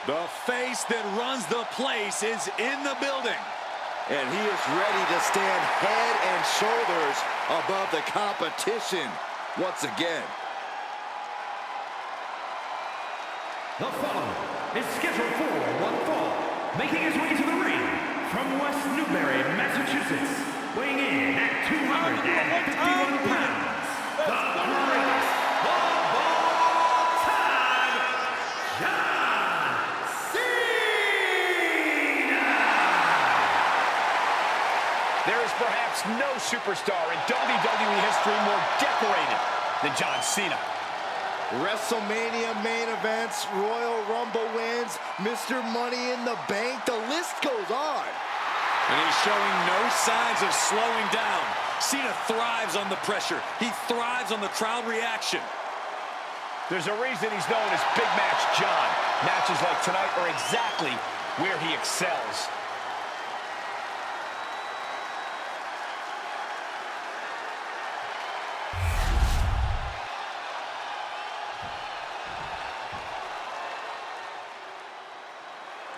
The face that runs the place is in the building. And he is ready to stand head and shoulders above the competition once again. The following is scheduled for one fall, making his way to the ring from West Newbury, Massachusetts, weighing in at 251 pounds, the greatest of all time, John Cena! There is perhaps no superstar in WWE history more decorated than John Cena. WrestleMania main events, Royal Rumble wins, Mr. Money in the Bank, the list goes on. And he's showing no signs of slowing down. Cena thrives on the pressure. He thrives on the crowd reaction. There's a reason he's known as Big Match John. Matches like tonight are exactly where he excels.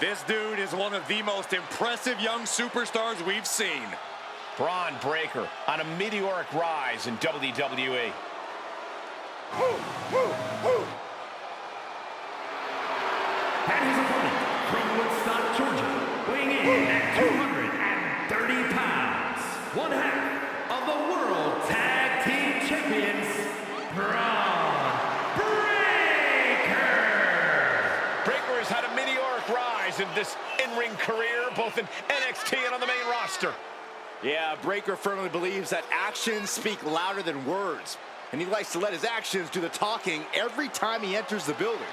This dude is one of the most impressive young superstars we've seen. Bron Breakker on a meteoric rise in WWE. And his opponent from Woodstock, Georgia, weighing in at 230 pounds, one half of the World Tag Team Champions, Bron Breakker. Breakker has had a meteoric rise in this in-ring career, both in NXT and on the main roster. Yeah, Breakker firmly believes that actions speak louder than words, and he likes to let his actions do the talking every time he enters the building.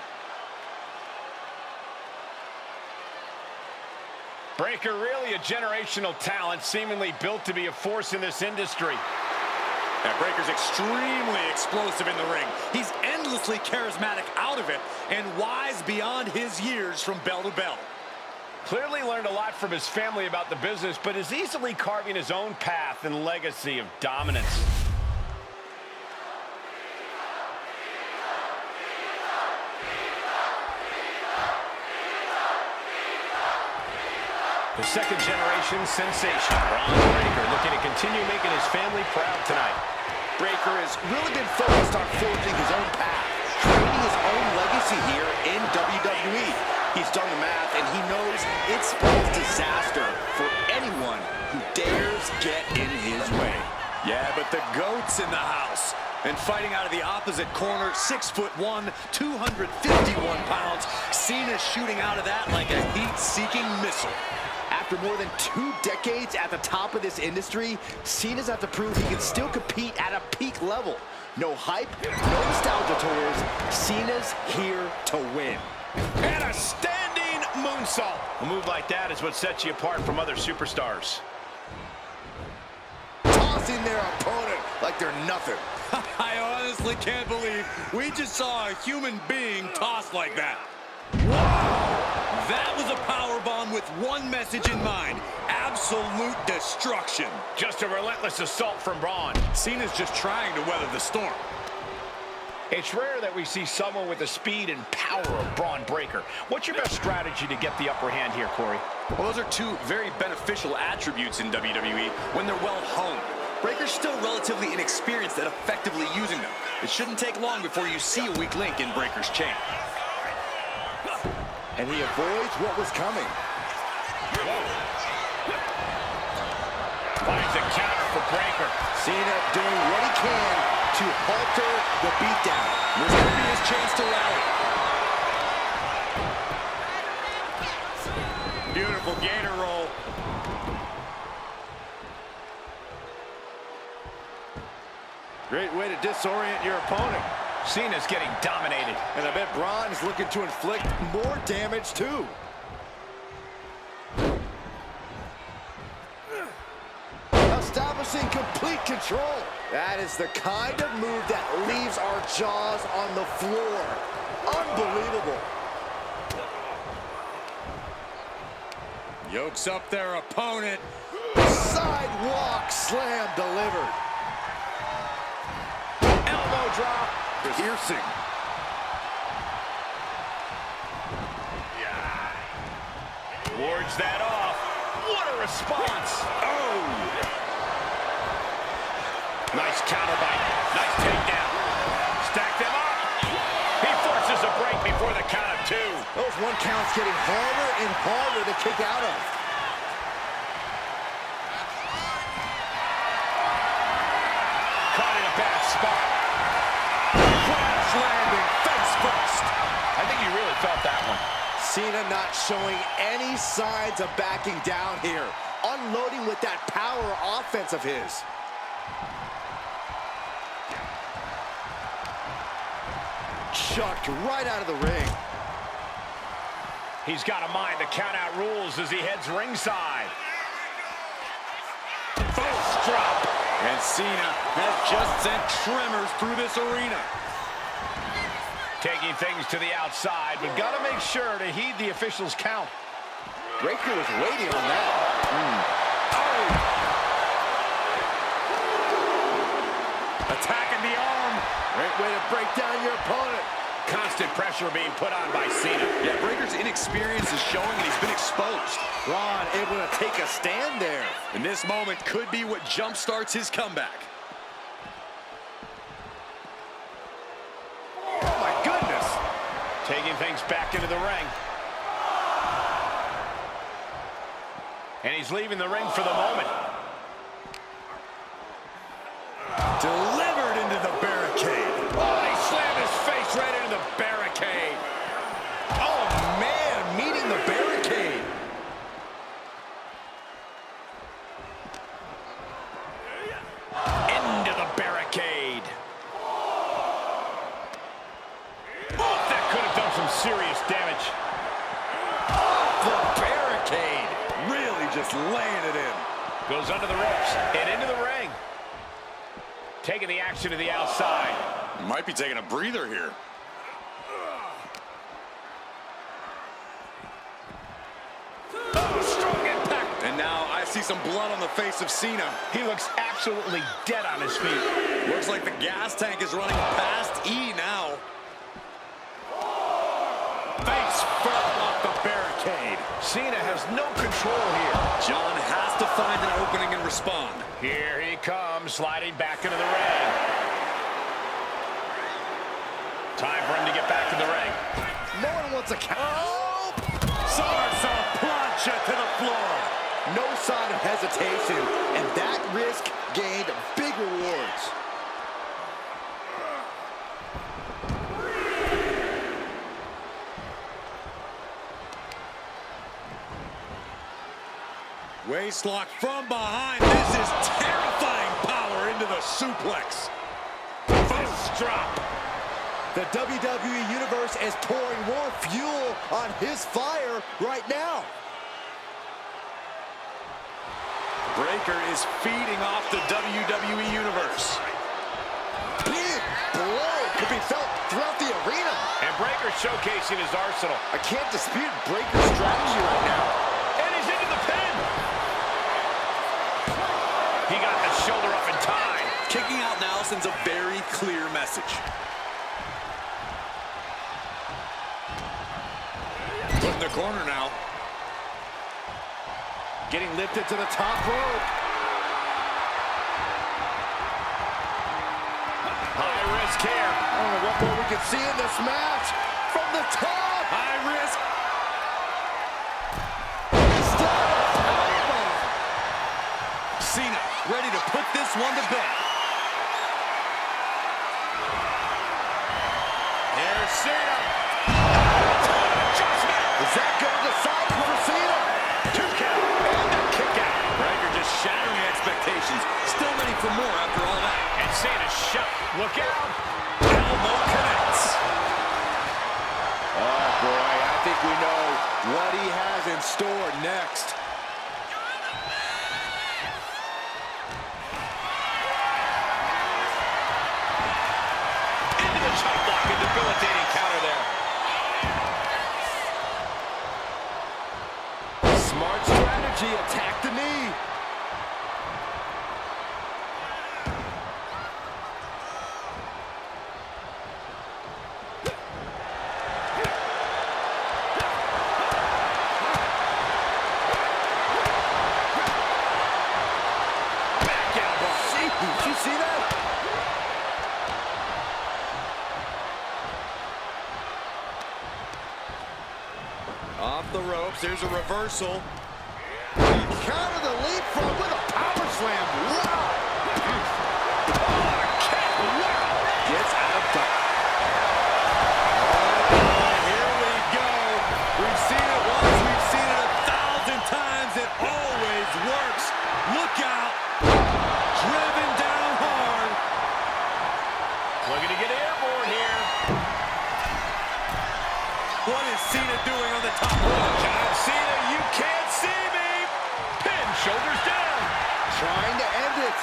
Breakker really a generational talent, seemingly built to be a force in this industry. Yeah, Breakker's extremely explosive in the ring. He's endlessly charismatic out of it and wise beyond his years from bell to bell. Clearly learned a lot from his family about the business, but is easily carving his own path and legacy of dominance. The second-generation sensation, Bron Breakker, looking to continue making his family proud tonight. Breakker has really been focused on forging his own path, creating his own legacy here in WWE. He's done the math, and he knows it spells disaster for anyone who dares get in his way. Yeah, but the GOAT's in the house. And fighting out of the opposite corner, 6'1", 251 pounds. Cena's shooting out of that like a heat-seeking missile. After more than 2 decades at the top of this industry, Cena's have to prove he can still compete at a peak level. No hype, no nostalgia tours. Cena's here to win. And a standing moonsault. A move like that is what sets you apart from other superstars. Tossing their opponent like they're nothing. I honestly can't believe we just saw a human being tossed like that. Wow! That was a powerbomb with one message in mind: absolute destruction. Just a relentless assault from Bron. Cena's just trying to weather the storm. It's rare that we see someone with the speed and power of Bron Breakker. What's your best strategy to get the upper hand here, Corey? Well, those are two very beneficial attributes in WWE when they're well honed. Breakker's still relatively inexperienced at effectively using them. It shouldn't take long before you see a weak link in Breakker's chain. And he avoids what was coming. Finds a count for Breakker. Cena doing what he can to halter the beatdown. This could be his chance to rally. Beautiful gator roll. Great way to disorient your opponent. Cena's getting dominated. And I bet Bron is looking to inflict more damage too. Establishing complete control. That is the kind of move that leaves our jaws on the floor. Unbelievable. Yokes up their opponent. Sidewalk slam delivered. Elbow drop. Piercing. Wards that off. What a response. Oh! Nice counter bite. Nice takedown. Stack them up. He forces a break before the count of 2. Those 1 counts getting harder and harder to kick out of. Caught in a bad spot. Crash landing face first. I think he really felt that one. Cena not showing any signs of backing down here. Unloading with that power offense of his. Chucked right out of the ring. He's got to mind the count-out rules as he heads ringside. Fist drop. And Cena has just sent tremors through this arena. Taking things to the outside, but got to make sure to heed the official's count. Breaker was waiting on that. Attacking the arm. Great way to break down your opponent. Constant pressure being put on by Cena. Yeah, Breaker's inexperience is showing and he's been exposed. Bron able to take a stand there. And this moment could be what jumpstarts his comeback. Oh my goodness. Taking things back into the ring. And he's leaving the ring for the moment. Delivered into the barricade. Oh, he slammed his face right into the barricade. Oh, man, meeting the barricade. Into the barricade. Oh, that could have done some serious damage. The barricade. Really just laying it in. Goes under the ropes and into the ring. Taking the action to the outside. Might be taking a breather here. Oh, strong impact. And now I see some blood on the face of Cena. He looks absolutely dead on his feet. Looks like the gas tank is running past E now. Face first off the barricade. Cena has no control here. John has to find an opening and respond. Here he comes, sliding back into the ring. Time for him to get back in the ring. No one wants a count. Oh! Sarsa plancha to the floor. No sign of hesitation, and that risk gained big rewards. Waistlock from behind. This is terrifying power into the suplex. Fist drop. The WWE Universe is pouring more fuel on his fire right now. Breaker is feeding off the WWE Universe. Big blow could be felt throughout the arena. And Breaker showcasing his arsenal. I can't dispute Breaker's strategy right now. And he's into the pin. He got the shoulder up in time. Kicking out now sends a very clear message. Put in the corner now. Getting lifted to the top rope. High risk here. I don't know what more we can see in this match. From the top. High risk. Cena ready to put this one to bed. Here's Cena. Is that going to decide for Cena? 2 count and a kick out. Breaker just shattering expectations. Still ready for more after all that. And Cena's shot. Look out. Elbow connects. Oh boy, I think we know what he has in store next. Into the chop block. A debilitating counter there. Smart strategy, attack the knee. see that? Off the ropes, there's a reversal. Counter the leapfrog with a power slam. Wow! Gets out of touch. Here we go. We've seen it once, we've seen it 1,000 times. It always works. Look out. Driven down hard. Looking to get airborne here. What is Cena doing on the top rope? John Cena, you can't see me. Pin, shoulders down. Trying to end it.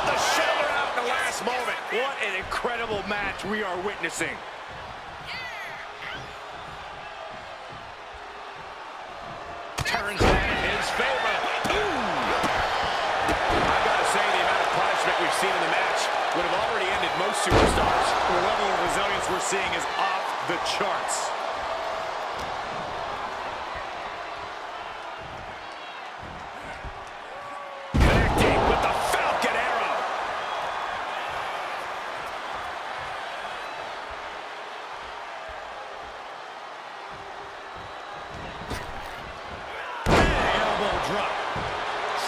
The shoulder out in the last moment. What an incredible match we are witnessing. Turns that in his favor. Ooh. I've got to say, the amount of punishment we've seen in the match would have already ended most superstars. The level of resilience we're seeing is off the charts. Connecting with the Falcon Arrow. Elbow drop.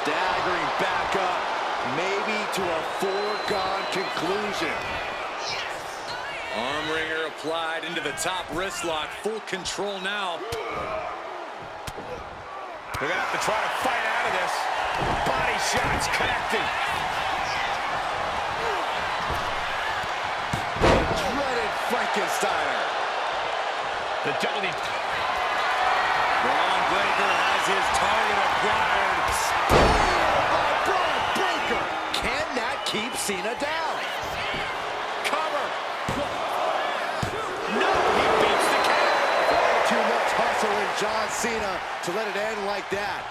Staggering back up. Maybe to a foregone conclusion. Arm wringer applied into the top wrist lock. Full control now. They're going to have to try to fight out of this. Body shots connecting. The dreaded Frankensteiner. The WWE. Bron Breakker has his target acquired. Bron Breakker. Can that keep Cena down? Cover. No, he beats the count. Far too much hustle in John Cena to let it end like that.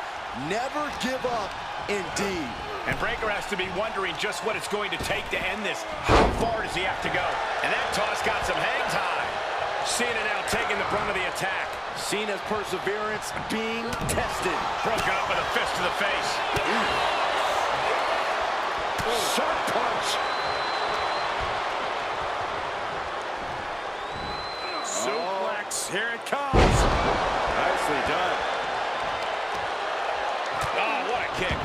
Never give up, indeed. And Breakker has to be wondering just what it's going to take to end this. How far does he have to go? And that toss got some hang time. Cena now taking the brunt of the attack. Cena's perseverance being tested. Broken up with a fist to the face. Sharp punch. Suplex. Here it comes. Nicely done. Oh, what a kick.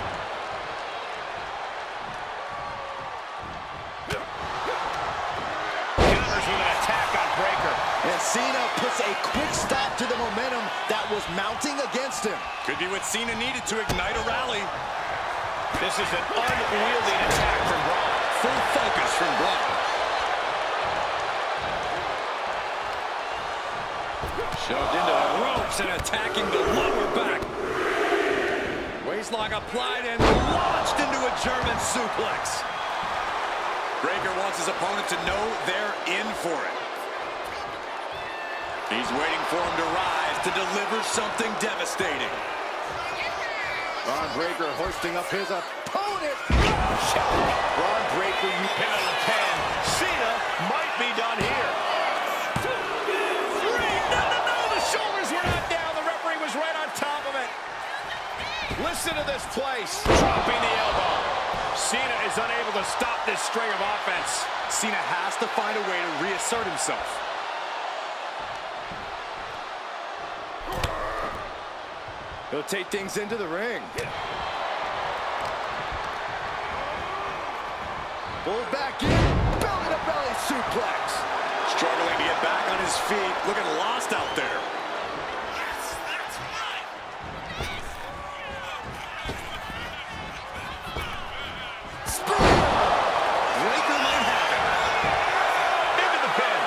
Counters with an attack on Breakker. And Cena puts a quick stop to the momentum that was mounting against him. Could be what Cena needed to ignite a rally. This is an unwieldy attack from Bron. Full focus from Bron. Shoved into the ropes and attacking the lower back. Waistlock applied and launched into a German suplex. Breakker wants his opponent to know they're in for it. He's waiting for him to rise to deliver something devastating. Bron Breakker hoisting up his opponent. Bron Breakker, you Pin on the 10. Cena might be done here. 2, 3. No. The shoulders were not down. The referee was right on top of it. Listen to this place. Dropping the elbow. Cena is unable to stop this string of offense. Cena has to find a way to reassert himself. He'll take things into the ring. Pull back in. Belly-to-belly suplex. Struggling to get back on his feet. Looking lost out there. Breakker might have it. Into the pin.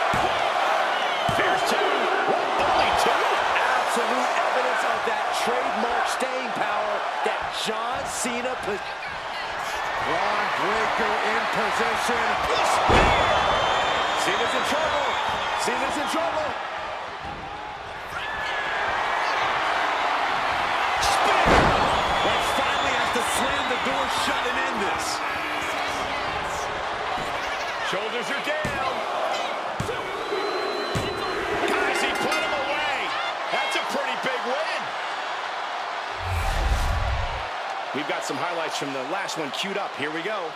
There's 2. Only 2. Absolute evidence of that trademark staying power that John Cena possesses. Bron Breakker in position. Cena's in trouble. Cena's in trouble. But finally has to slam the door shut and end this. Shoulders are down. Guys, he put him away. That's a pretty big win. We've got some highlights from the last one queued up. Here we go.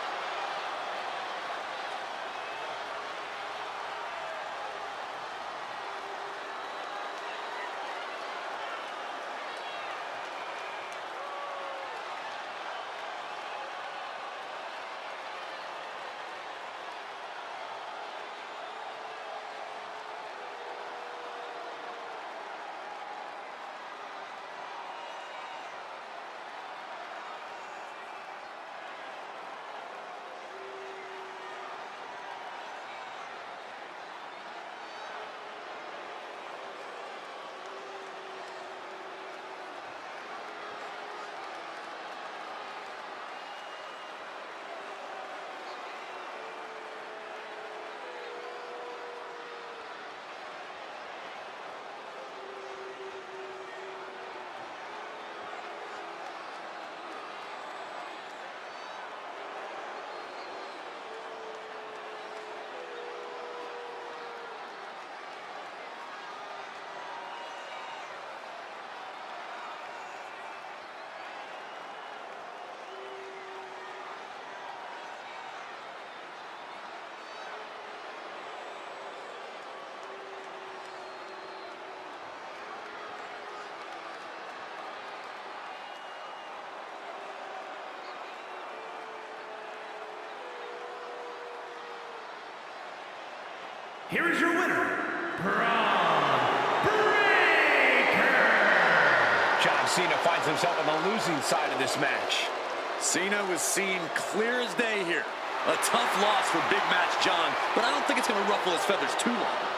Here is your winner, Bron Breakker. John Cena finds himself on the losing side of this match. Cena was seen clear as day here. A tough loss for Big Match John, but I don't think it's going to ruffle his feathers too long.